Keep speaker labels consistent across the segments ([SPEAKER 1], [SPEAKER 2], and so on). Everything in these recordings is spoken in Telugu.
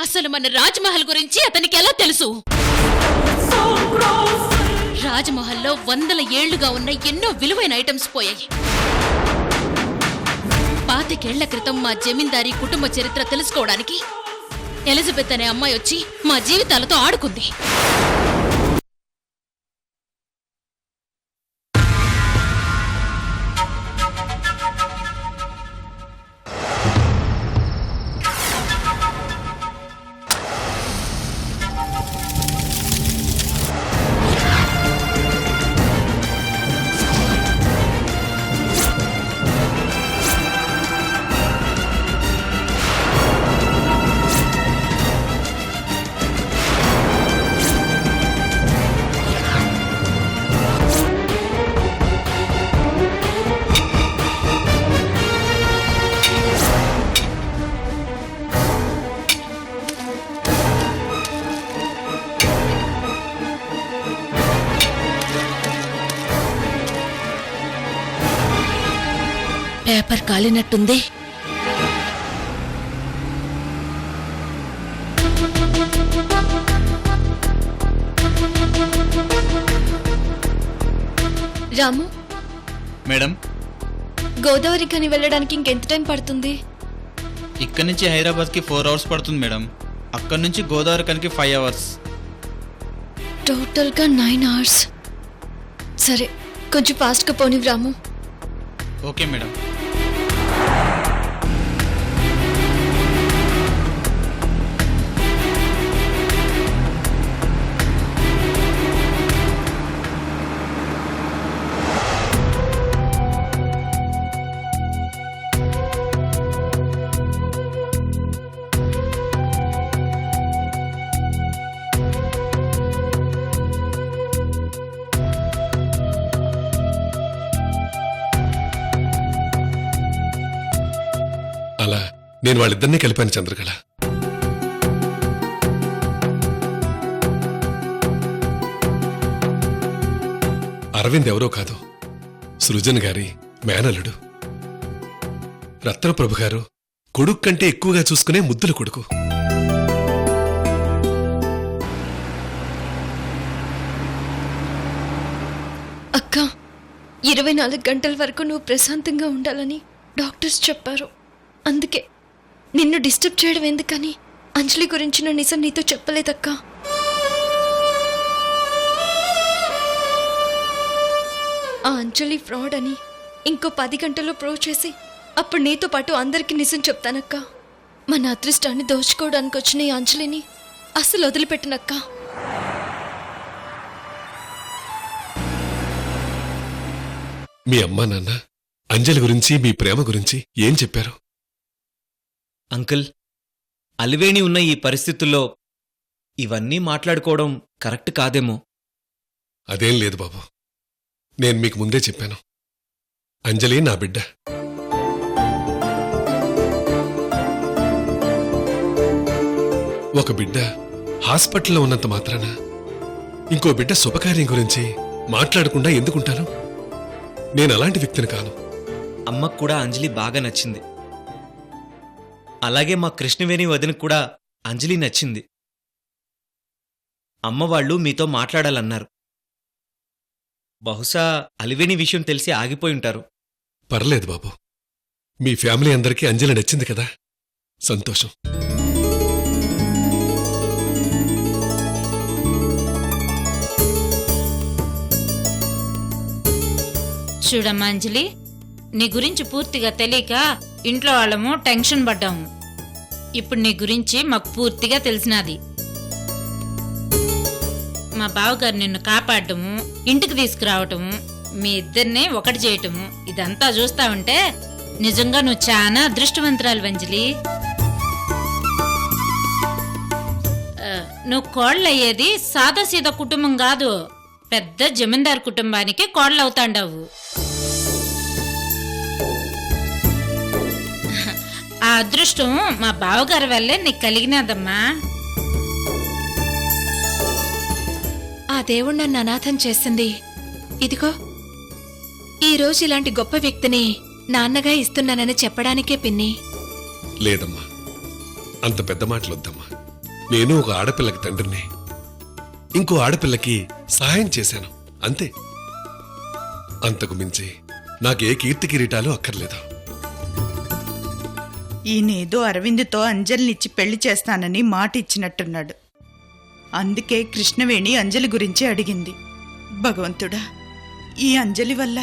[SPEAKER 1] అసలు మన రాజ్మహల్ గురించి అతనికి ఎలా తెలుసు? రాజ్మహల్లో 100 ఏళ్లుగా ఉన్న ఎన్నో విలువైన ఐటమ్స్ పోయాయి. 25 ఏళ్ల క్రితం మా జమీందారీ కుటుంబ చరిత్ర తెలుసుకోవడానికి ఎలిజబెత్ అనే అమ్మాయి వచ్చి మా జీవితాలతో ఆడుకుంది. పేపర్ కాలినట్టుంది.
[SPEAKER 2] రాము
[SPEAKER 3] మేడం,
[SPEAKER 2] గోదావరి ఖని వెళ్ళడానికి ఇంకెంత టైం పడుతుంది?
[SPEAKER 3] ఇక్కడి నుంచి హైదరాబాద్కి 4 అవర్స్ పడుతుంది మేడం. అక్కడి నుంచి గోదావరి ఖనికి 5 అవర్స్.
[SPEAKER 2] టోటల్గా 9 అవర్స్. సరే, కొంచెం ఫాస్ట్గా పోనివి రాము.
[SPEAKER 3] Okay madam.
[SPEAKER 4] అలా నేను వాళ్ళిద్దరినీ కలిపాను చంద్రకళ. అరవింద్ ఎవరో కాదు, సృజన్ గారి మేనల్లుడు. రత్నప్రభు గారు కొడుకు కంటే ఎక్కువగా చూసుకునే ముద్దుల కొడుకు.
[SPEAKER 2] అక్క, 24 గంటల వరకు నువ్వు ప్రశాంతంగా ఉండాలని డాక్టర్స్ చెప్పారు. అందుకే నిన్ను డిస్టర్బ్ చేయడం ఎందుకని అంజలి గురించిన నిజం నీతో చెప్పలేదక్క. ఆ అంజలి ఫ్రాడ్ అని ఇంకో 10 గంటల్లో ప్రూవ్ చేసి అప్పుడు నీతో పాటు అందరికీ నిజం చెప్తానక్క. మన అదృష్టాన్ని దోచుకోవడానికి వచ్చిన ఈ అంజలిని అస్సలు వదిలిపెట్టనక్క.
[SPEAKER 4] మీ అమ్మా నాన్న అంజలి గురించి, మీ ప్రేమ గురించి ఏం చెప్పారు?
[SPEAKER 5] అంకుల్, అలివేణి ఉన్న ఈ పరిస్థితుల్లో ఇవన్నీ మాట్లాడుకోవడం కరెక్ట్ కాదేమో.
[SPEAKER 4] అదేం లేదు బాబు, నేను మీకు ముందే చెప్పాను, అంజలి నా బిడ్డ. ఒక బిడ్డ హాస్పిటల్లో ఉన్నంత మాత్రాన ఇంకో బిడ్డ శుభకార్యం గురించి మాట్లాడకుండా ఎందుకుంటాను? నేను అలాంటి వ్యక్తిని కాను.
[SPEAKER 5] అమ్మకు కూడా అంజలి బాగా నచ్చింది. అలాగే మా కృష్ణవేణి వదినకు కూడా అంజలి నచ్చింది. అమ్మవాళ్లు మీతో మాట్లాడాలన్నారు. బహుశా అలివేణి విషయం తెలిసి ఆగిపోయుంటారు.
[SPEAKER 4] పర్లేదు బాబు, మీ ఫ్యామిలీ అందరికీ అంజలి నచ్చింది కదా, సంతోషం.
[SPEAKER 6] చూడమ్మా అంజలి, నీ గురించి పూర్తిగా తెలియక ఇంట్లో వాళ్ళము టెన్షన్ పడ్డాము. ఇప్పుడు నీ గురించి మాకు పూర్తిగా తెలిసినది. మా బావగారు నిన్ను కాపాడటము, ఇంటికి తీసుకురావటము, మీ ఇద్దరిని ఒకటి చేయటము, ఇదంతా చూస్తా ఉంటే నిజంగా నువ్వు చాలా అదృష్టవంతురాలు అంజలి. నువ్వు కోళ్ళయ్యేది సాదాసీదా కుటుంబం కాదు, పెద్ద జమీందారు కుటుంబానికి కోళ్ళవుతాండావు. ఆ అదృష్టం మా బావగారి వల్లే నీకు కలిగినదమ్మా.
[SPEAKER 1] ఆ దేవుడు నన్ను అనాథం చేసింది. ఇదిగో ఈరోజు ఇలాంటి గొప్ప వ్యక్తిని నాన్నగా ఇస్తున్నానని చెప్పడానికే పిన్ని.
[SPEAKER 4] లేదమ్మా, అంత పెద్ద మాటలొద్దమ్మా. నేను ఒక ఆడపిల్లకి తండ్రిని, ఇంకో ఆడపిల్లకి సహాయం చేశాను అంతే. అంతకు మించి నాకే కీర్తి కిరీటాలు అక్కర్లేదు.
[SPEAKER 7] ఈయనేదో అరవింద్తో అంజలినిచ్చి పెళ్లి చేస్తానని మాట ఇచ్చినట్టున్నాడు. అందుకే కృష్ణవేణి అంజలి గురించి అడిగింది. భగవంతుడా, ఈ అంజలి వల్ల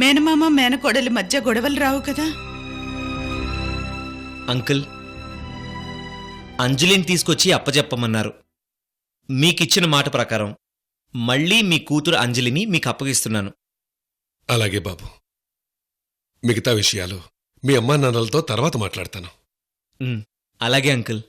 [SPEAKER 7] మేనమామ మేనకోడలి మధ్య గొడవలు రావు కదా.
[SPEAKER 5] అంకుల్, అంజలిని తీసుకొచ్చి అప్పచెప్పమన్నారు. మీకిచ్చిన మాట ప్రకారం మళ్ళీ మీ కూతురు అంజలిని మీకు అప్పగిస్తున్నాను.
[SPEAKER 4] అలాగే బాబు, మిగతా విషయాలు మీ అమ్మా నాన్నలతో తర్వాత మాట్లాడతాను.
[SPEAKER 5] అలాగే అంకుల్.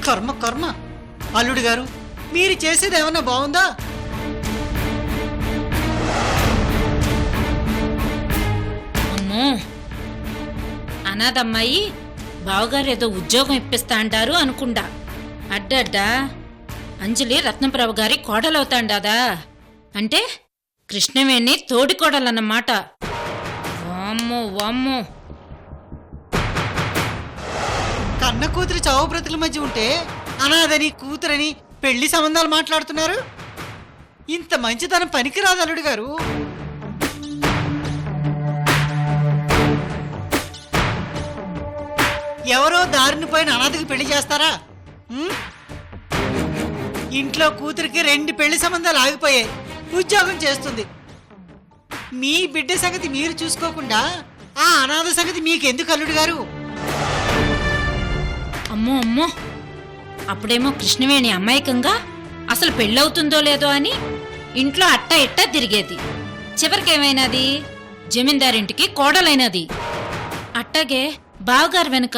[SPEAKER 8] కర్మ కర్మ, అల్లుడు గారు మీరు చేసేది ఏమన్నా బాగుందా?
[SPEAKER 6] అమ్మో, అనాథమ్మాయి బావగారు ఏదో ఉద్యోగం ఇప్పిస్తా అంటారు అనుకుండా అడ్డడ్డా అంజలి రత్నప్రభ గారి కోడలవుతాండాదా? అంటే కృష్ణవేణి తోడి కోడలన్నమాట. వామ్మో వామ్మో.
[SPEAKER 8] కన్న కూతురు చావు బ్రతుల మధ్య ఉంటే అనాథని కూతురని పెళ్లి సంబంధాలు మాట్లాడుతున్నారు. ఇంత మంచితనం పనికిరాదు అల్లుడు గారు. ఎవరో దారిని పోయిన అనాథకి పెళ్లి చేస్తారా? ఇంట్లో కూతురికి 2 పెళ్లి సంబంధాలు ఆగిపోయాయి, ఉద్యోగం చేస్తుంది. మీ బిడ్డ సంగతి మీరు చూసుకోకుండా ఆ అనాథ సంగతి మీకెందుకు అల్లుడు గారు?
[SPEAKER 6] అమ్మో అమ్మో, అప్పుడేమో కృష్ణవేణి అమాయకంగా అసలు పెళ్ళవుతుందో లేదో అని ఇంట్లో అట్టా ఇట్టా తిరిగేది. చివరికేమైనాది? జమీందారింటికి కోడలైనది. అట్టాగే బావగారు వెనుక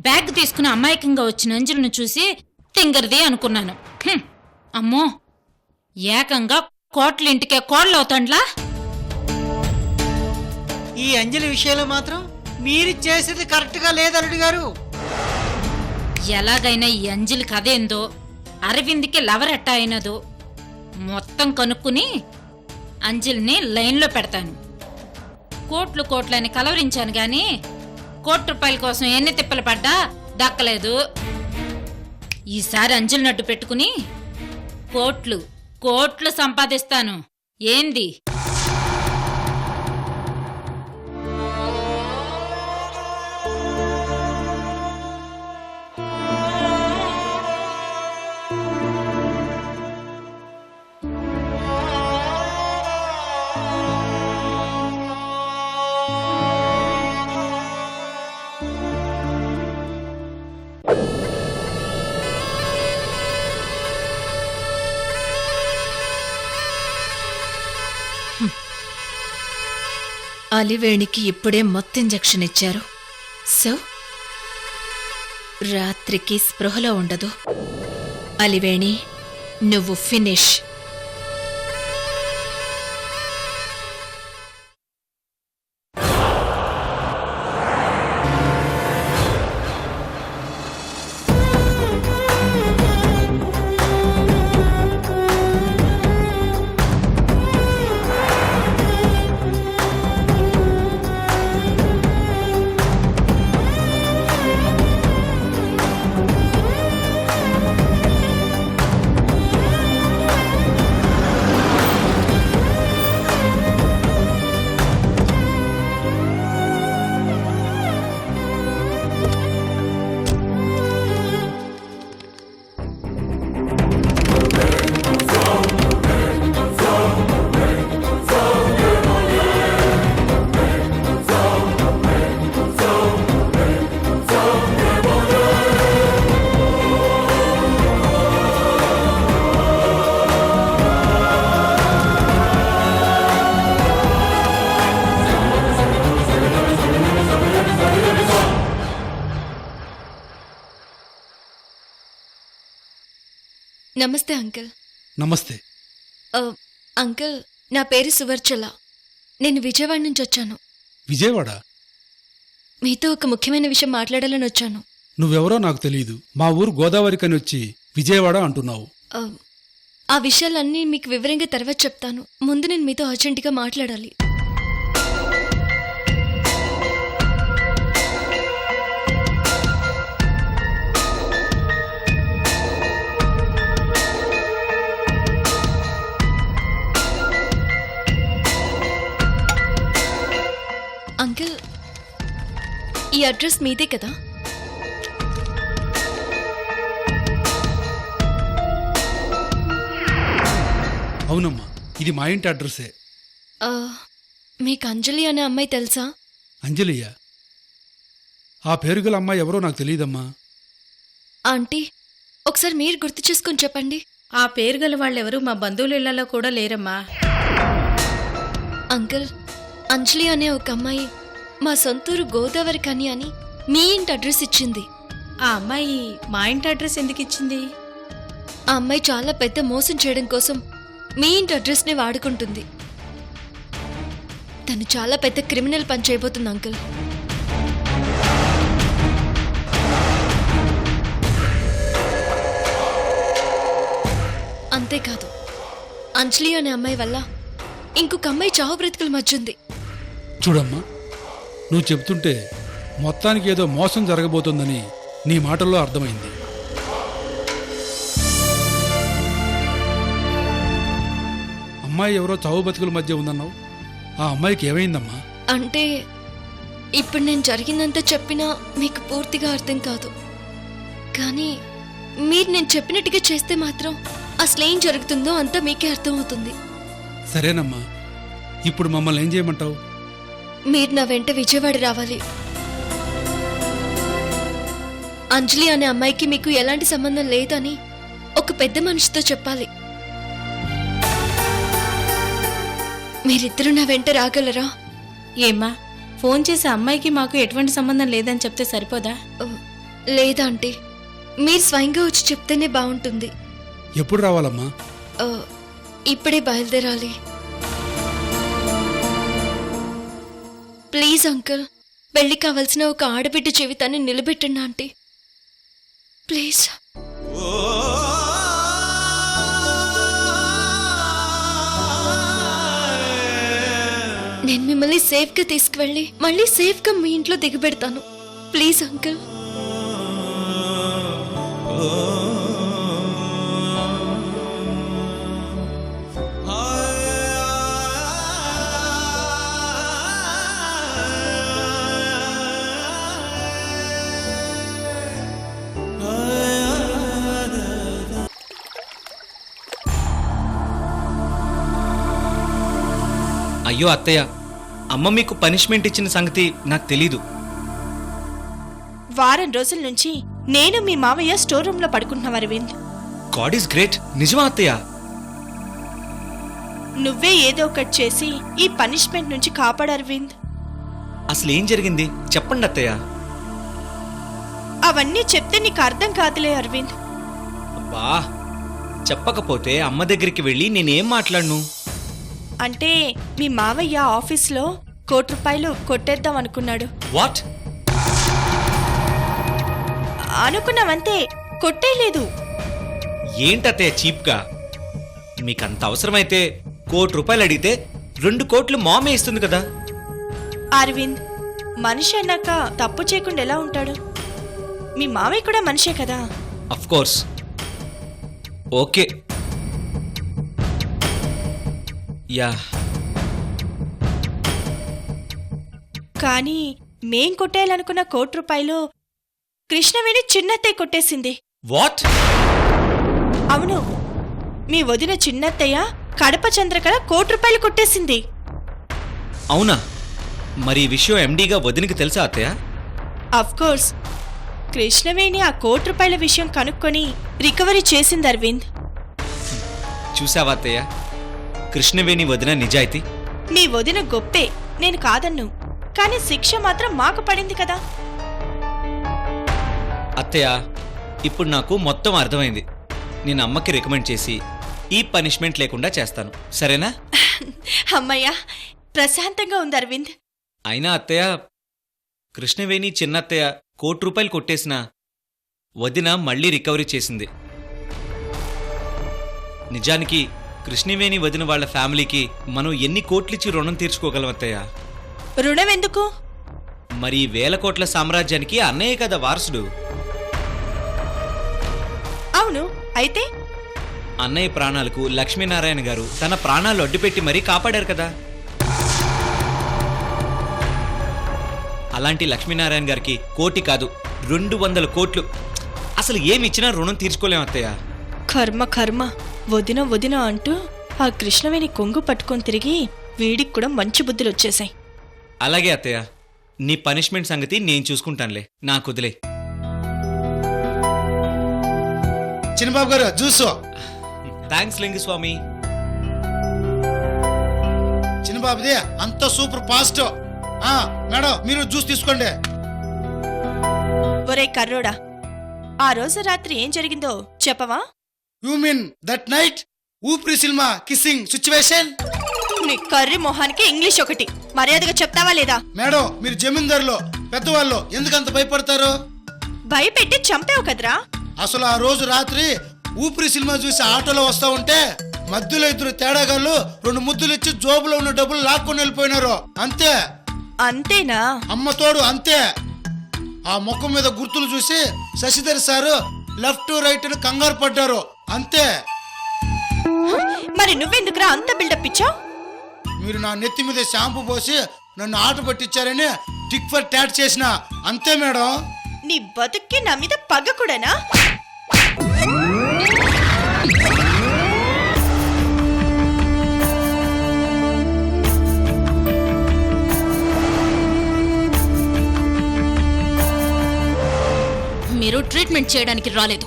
[SPEAKER 6] బ్యాగ్ తీసుకుని అమాయకంగా వచ్చిన అంజలిని చూసి తింగరిది అనుకున్నాను. అమ్మో, ఏకంగా కోట్లింటికే కోళ్ళవుతాండ్లా.
[SPEAKER 8] ఈ అంజలి విషయంలో మాత్రం మీరు చేసేది కరెక్ట్గా లేదు అల్లుడు గారు.
[SPEAKER 6] ఎలాగైనా ఈ అంజలి కథేందో, అరవింద్కి లవర్ ఎట్టా అయినదో మొత్తం కనుక్కుని అంజలిని లైన్లో పెడతాను. కోట్లు కోట్లని కలవరించాను గాని ₹1 కోసం ఎన్ని తిప్పలు పడ్డా దక్కలేదు. ఈసారి అంజలి నడ్డు పెట్టుకుని కోట్లు కోట్లు సంపాదిస్తాను. ఏంది?
[SPEAKER 1] అలివేణికి ఇప్పుడే మొత్తం ఇంజెక్షన్ ఇచ్చారు. సో రాత్రికి స్పృహలో ఉండదు. అలివేణి, నువ్వు ఫినిష్.
[SPEAKER 2] నమస్తే అంకుల్.
[SPEAKER 9] నమస్తే.
[SPEAKER 2] అంకుల్, నా పేరు సువర్చల. నేను విజయవాడ నుంచి వచ్చాను.
[SPEAKER 9] విజయవాడ?
[SPEAKER 2] మీతో ఒక ముఖ్యమైన విషయం మాట్లాడాలని వచ్చాను.
[SPEAKER 9] నువ్వెవరో నాకు తెలియదు. మా ఊరు గోదావరికని వచ్చి విజయవాడ అంటున్నావు.
[SPEAKER 2] ఆ విషయాలన్నీ మీకు వివరంగా తర్వాత చెప్తాను. ముందు నేను మీతో అర్జెంటుగా మాట్లాడాలి. అంకుల్, ఈ అడ్రస్ మీదే కదా?
[SPEAKER 9] అవునమ్మా, ఇది మా ఇంటి అడ్రస్సే.
[SPEAKER 2] మీకు అంజలి అనే అమ్మాయి తెలుసా?
[SPEAKER 9] అంజలియ? ఆ పేరు గల అమ్మాయి ఎవరో నాకు తెలియదమ్మా.
[SPEAKER 2] ఆంటీ, ఒకసారి మీరు గుర్తు చేసుకొని చెప్పండి.
[SPEAKER 6] ఆ పేరు గల వాళ్ళెవరూ మా బంధువుల ఇళ్లలో కూడా లేరమ్మా.
[SPEAKER 2] అంకుల్, అంజలి అనే ఒక అమ్మాయి మా సొంతూరు గోదావరి కని అని మీ ఇంటి అడ్రస్ ఇచ్చింది.
[SPEAKER 6] ఆ అమ్మాయి మా ఇంటి అడ్రస్ ఎందుకు ఇచ్చింది?
[SPEAKER 2] ఆ అమ్మాయి చాలా పెద్ద మోసం చేయడం కోసం మీ ఇంటి అడ్రస్ని వాడుకుంటుంది. తను చాలా పెద్ద క్రిమినల్ పని చేయబోతుంది అంకుల్. అంతేకాదు, అంజలి అనే అమ్మాయి వల్ల ఇంకొక అమ్మాయి చావు బ్రతుకుల మధ్య ఉంది.
[SPEAKER 9] చూడమ్మా, నువ్వు చెప్తుంటే మొత్తానికి ఏదో మోసం జరగబోతోందని నీ మాటల్లో అర్థమైంది. అమ్మాయి ఎవరో చావు బతుకుల మధ్య ఉందన్నావు. ఆ అమ్మాయికి ఏమైందమ్మా?
[SPEAKER 2] అంటే ఇప్పుడు నేను జరిగిందంతా చెప్పినా మీకు పూర్తిగా అర్థం కాదు. కానీ మీరు నేను చెప్పినట్టుగా చేస్తే మాత్రం అసలేం జరుగుతుందో అంతా మీకే అర్థమవుతుంది.
[SPEAKER 9] సరేనమ్మా, ఇప్పుడు మమ్మల్ని ఏం చేయమంటావు?
[SPEAKER 2] మీరు నా వెంట విజయవాడ రావాలి. అంజలి అనే అమ్మాయికి మీకు ఎలాంటి సంబంధం లేదని ఒక పెద్ద మనిషితో చెప్పాలి. మీరిద్దరూ నా వెంట రాగలరా?
[SPEAKER 6] ఏమ్మా, ఫోన్ చేసి అమ్మాయికి మాకు ఎటువంటి సంబంధం లేదని చెప్తే సరిపోదా?
[SPEAKER 2] లేదా అంటే మీరు స్వయంగా వచ్చి చెప్తేనే బాగుంటుంది.
[SPEAKER 9] ఎప్పుడు రావాలమ్మా?
[SPEAKER 2] ఇప్పుడే బయలుదేరాలి. ప్లీజ్ అంకుల్, పెళ్లి కావలసిన ఒక ఆడబిడ్డ జీవితాన్ని నిలబెట్టండి ఆంటీ, ప్లీజ్. నేను మిమ్మల్ని సేఫ్గా తీసుకువెళ్ళి మళ్ళీ సేఫ్గా మీ ఇంట్లో దిగబెడతాను. Please uncle.
[SPEAKER 5] అయ్యో అత్తయ్య, అమ్మ మీకు పనిష్మెంట్ ఇచ్చిన సంగతి నాకు తెలీదు.
[SPEAKER 10] వారం రోజుల నుంచి నేను మీ మావయ్య స్టోర్ రూమ్ లో పడుకుంటున్నాం అరవింద్.
[SPEAKER 5] God is great. నిజమా అత్తయ్య?
[SPEAKER 10] నువ్వే ఏదో ఒకటి చేసి ఈ పనిష్మెంట్ నుంచి కాపాడు అరవింద్.
[SPEAKER 5] అసలు ఏం జరిగింది చెప్పండి అత్తయ్య.
[SPEAKER 10] అవన్నీ చెప్తే నీకు అర్థం కాదులే అరవింద్.
[SPEAKER 5] అబ్బా, చెప్పకపోతే అమ్మ దగ్గరికి వెళ్ళి నేనేం మాట్లాడను?
[SPEAKER 10] అంటే మీ మావయ్య ఆఫీస్లో ₹1,00,00,000 కొట్టేద్దాం అనుకున్నాడు.
[SPEAKER 5] వాట్?
[SPEAKER 10] అనుకున్నావంతే, కొట్టేయలేదు.
[SPEAKER 5] ఏంటత్తయ్య చీప్గా? మీకంత అవసరమైతే ₹1,00,00,000 అడిగితే 2 కోట్లు మామే ఇస్తుంది కదా.
[SPEAKER 10] అరవింద్, మనిషి అన్నాక తప్పు చేయకుండా ఎలా ఉంటాడు? మీ మావయ్య కూడా మనిషే కదా.
[SPEAKER 5] Of course. ఓకే. యా.
[SPEAKER 10] కానీ మేం కొట్టేయాలనుకున్న ₹1,00,00,000 కృష్ణవేణి చిన్నత్తయ్య కొట్టేసింది.
[SPEAKER 5] వాట్?
[SPEAKER 10] అవును, మీ వదిన చిన్నత్తయ్య కడప చంద్రకళ ₹1,00,00,000 కొట్టేసింది.
[SPEAKER 5] అవునా? మరి ఈ విషయం ఎండీగా వదినికి తెలుసా అత్తయ్య?
[SPEAKER 10] Of course. కృష్ణవేణి ఆ ₹1,00,00,000 విషయం కనుక్కొని రికవరీ చేసింది అరవింద్.
[SPEAKER 5] చూసావా అత్తయ్య, కృష్ణవేణి వదిన నిజాయితీ.
[SPEAKER 10] మీ వదిన గొప్పే, నేను కాదన్ను. కానీ శిక్ష మాత్రం మాకు పడింది కదా.
[SPEAKER 5] అత్తయ్య, ఇప్పుడు నాకు మొత్తం అర్థమైంది. నేను అమ్మకి రికమెండ్ చేసి ఈ పనిష్మెంట్ లేకుండా చేస్తాను, సరేనా?
[SPEAKER 10] అమ్మయ్యా, ప్రశాంతంగా ఉంది అరవింద్.
[SPEAKER 5] అయినా అత్తయ్య, కృష్ణవేణి చిన్నత్తయ్య ₹1,00,00,000 కొట్టేసినా వదిన మళ్ళీ రికవరీ చేసింది. నిజానికి కృష్ణవేణి వదిన వాళ్ళ ఫ్యామిలీకి మనం ఎన్ని కోట్లిచ్చి రుణం తీర్చుకోగలం అత్తయ్య?
[SPEAKER 10] రుణం ఎందుకు?
[SPEAKER 5] మరి 1,000 కోట్ల సామ్రాజ్యానికి అన్నయ్య కదా వారసుడు.
[SPEAKER 10] అవును, అయితే
[SPEAKER 5] అన్నయ్య ప్రాణాలకు లక్ష్మీనారాయణ గారు తన ప్రాణాలు అడ్డుపెట్టి మరీ కాపాడారు కదా. అలాంటి లక్ష్మీనారాయణ గారికి 1,00,00,000 కాదు 200 కోట్లు అసలు ఏమిచ్చినా రుణం తీర్చుకోలేం అత్తయ్య.
[SPEAKER 10] కర్మ కర్మ, వదిన వదిన అంటూ ఆ కృష్ణవేణి కొంగు పట్టుకొని తిరిగి వీడికి కూడా మంచి బుద్ధులు వచ్చేసాయి.
[SPEAKER 5] అలాగే అత్తయ్య, నీ పనిష్మెంట్ సంగతి నేను చూసుకుంటానులే, నాకు వదిలే.
[SPEAKER 11] చిన్నబాబు గారు జ్యూసు.
[SPEAKER 5] థ్యాంక్స్ లింగస్వామి.
[SPEAKER 11] చిన్నబాబుది అంత సూపర్ ఫాస్ట్. మేడం మీరు జ్యూస్ తీసుకోండి.
[SPEAKER 10] ఒరే కర్రోడా, ఆ రోజు రాత్రి ఏం జరిగిందో చెప్పవా?
[SPEAKER 11] యు మీన్ దట్ నైట్ ఊపిరి సినిమా కిస్సింగ్ సిచ్యువేషన్?
[SPEAKER 10] నీ కర్రీ మొహానికి ఇంగ్లీష్ ఒకటి, మర్యాదగా చెప్తావా లేదా?
[SPEAKER 11] మేడం మీరు జమీందారులు పెద్దవాళ్ళు ఎందుకంత భయపడతారు?
[SPEAKER 10] భయపెట్టి చంపావు కదరా.
[SPEAKER 11] అసలు ఆ రోజు రాత్రి ఊపిరి సినిమా చూసి ఆటోలో వస్తా ఉంటే మధ్యలో 2 తేడాగాళ్ళు 2 ముద్దులు ఇచ్చి జోబులో ఉన్న డబ్బులు లాక్కొని వెళ్ళిపోయినారు. అంతే.
[SPEAKER 10] అంతేనా?
[SPEAKER 11] అమ్మ తోడు అంతే. ఆ ముఖం మీద గుర్తులు చూసి శశిధర్ సారు లెఫ్ట్ రైట్ అని కంగారు పడ్డారు. అంతే.
[SPEAKER 10] మరి నువ్వెందుకురా అంత బిల్డప్ ఇచ్చావు?
[SPEAKER 11] మీరు నా నెత్తి మీద షాంపూ పోసి నన్ను ఆట పట్టించారని టిక్ ఫర్ టాట్ చేసిన. అంతే మేడం.
[SPEAKER 10] నీ బతుక్కి నా మీద పగ కూడానా?
[SPEAKER 1] మీరు ట్రీట్మెంట్ చేయడానికి రాలేదు.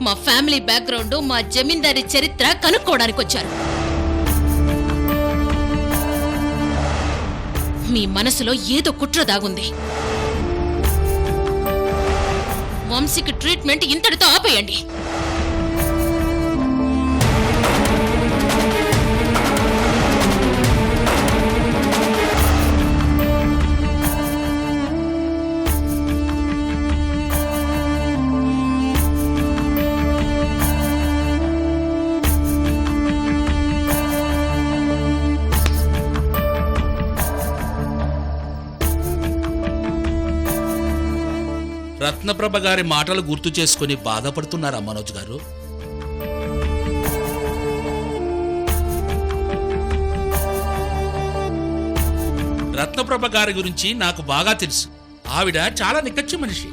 [SPEAKER 1] మా ఫ్యామిలీ బ్యాక్గ్రౌండ్, మా జమీందారీ చరిత్ర కనుక్కోవడానికి వచ్చారు. మీ మనసులో ఏదో కుట్ర దాగుంది. వంశీకి ట్రీట్మెంట్ ఇంతటితో ఆపేయండి.
[SPEAKER 9] రత్నప్రభ గారి మాటలు గుర్తు చేసుకుని బాధపడుతున్నారా మనోజ్ గారు? రత్నప్రభ గారి గురించి నాకు బాగా తెలుసు. ఆవిడ చాలా నిక్కచ్చి మనిషి.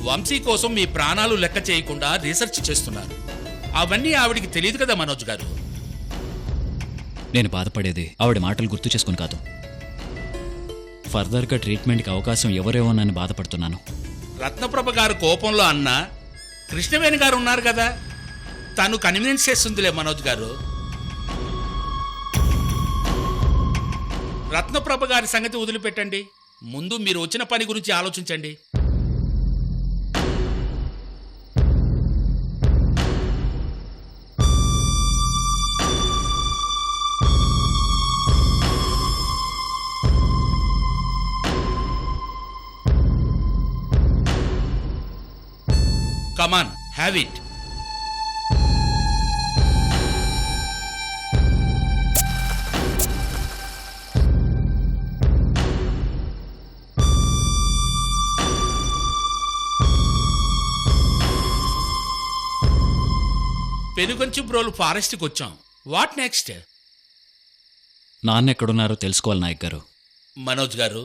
[SPEAKER 9] వంశీ కోసం మీ ప్రాణాలు లెక్క చేయకుండా రీసెర్చ్ చేస్తున్నారు. అవన్నీ ఆవిడికి తెలియదు కదా మనోజ్ గారు.
[SPEAKER 12] నేను బాధపడేది ఆవిడ మాటలు గుర్తు చేసుకుని కాదు, ఫర్దర్గా ట్రీట్మెంట్కి అవకాశం ఎవరేమోనని బాధపడుతున్నాను.
[SPEAKER 9] రత్నప్రభ గారు కోపంలో అన్న కృష్ణవేణి గారు ఉన్నారు కదా, తను కన్వీనియన్స్ చేస్తుందిలే మనోజ్ గారు. రత్నప్రభ గారి సంగతి వదిలిపెట్టండి. ముందు మీరు వచ్చిన పని గురించి ఆలోచించండి. Come on, have it. Penuganchi బ్రోలు ఫారెస్ట్కి వచ్చాం. What next?
[SPEAKER 12] నాన్న ఎక్కడున్నారో తెలుసుకోవాలి నాయక్ గారు.
[SPEAKER 9] మనోజ్ గారు,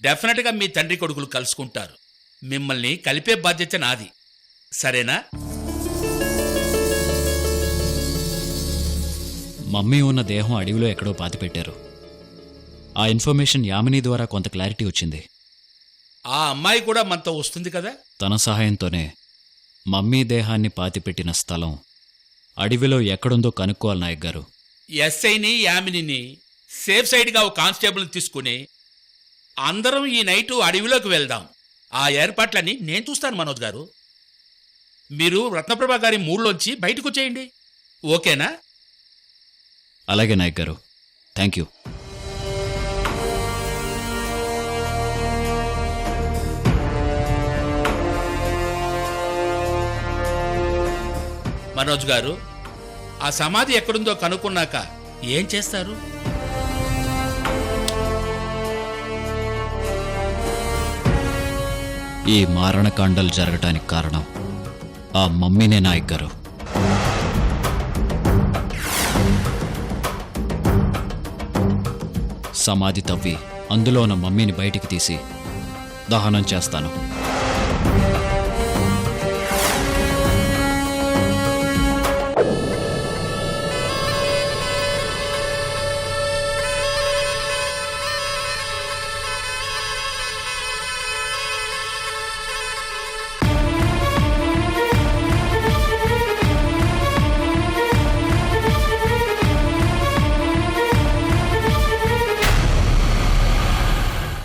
[SPEAKER 9] డెఫినెట్గా మీ తండ్రి కొడుకులు కలుసుకుంటారు. మిమ్మల్ని కలిపే బాధ్యత నాది, సరేనా?
[SPEAKER 12] మమ్మీ ఉన్న దేహం అడవిలో ఎక్కడో పాతిపెట్టారు. ఆ ఇన్ఫర్మేషన్ యామిని ద్వారా కొంత క్లారిటీ వచ్చింది.
[SPEAKER 9] ఆ అమ్మాయి కూడా మనతో వస్తుంది కదా.
[SPEAKER 12] తన సహాయంతోనే మమ్మీ దేహాన్ని పాతిపెట్టిన స్థలం అడవిలో ఎక్కడుందో కనుక్కోవాలి నాయక్ గారు.
[SPEAKER 9] ఎస్ఐని యామినిని సేఫ్ సైడ్గా ఒక కానిస్టేబుల్ తీసుకుని అందరం ఈ నైటు అడవిలోకి వెళ్దాం. ఆ ఏర్పాట్లన్నీ నేను చూస్తాను మనోజ్ గారు. మీరు రత్నప్రభ గారి మూడ్లోంచి బయటకు వచ్చేయండి. ఓకేనా?
[SPEAKER 12] అలాగే నాయక్ గారు, థ్యాంక్ యూ.
[SPEAKER 9] మనోజ్ గారు, ఆ సమాధి ఎక్కడుందో కనుక్కున్నాక ఏం చేస్తారు?
[SPEAKER 12] ఈ మారణకాండలు జరగటానికి కారణం ఆ మమ్మీనే నాయక్ గారు. సమాధి తవ్వి అందులో ఉన్న మమ్మీని బయటికి తీసి దహనం చేస్తాను.